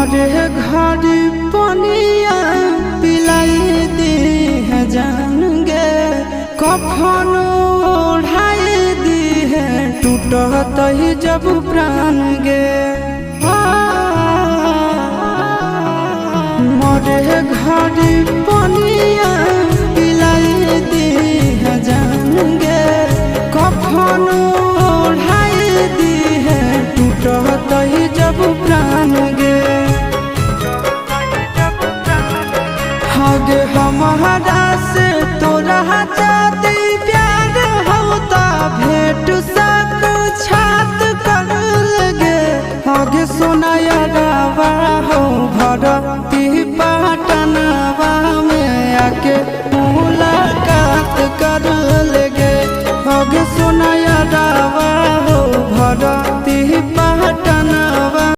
मोरे घर पनिया पिलाई दी है जान गे, कफन ओढ़ाई दी है टूटत ही जब प्राण गे। मोरे घर पनिया पिलाई दी है जान गे, कफन ओढ़ाई दी है टूटत ही जब प्राण गे। हगे हमारा से तोरा जाती प्यार होता भेंट सक छात कर लगे। हगे सोनाया रावा हो भरती पटनवा में आके मुलाकात कर लगे। हगे सोनाया रावा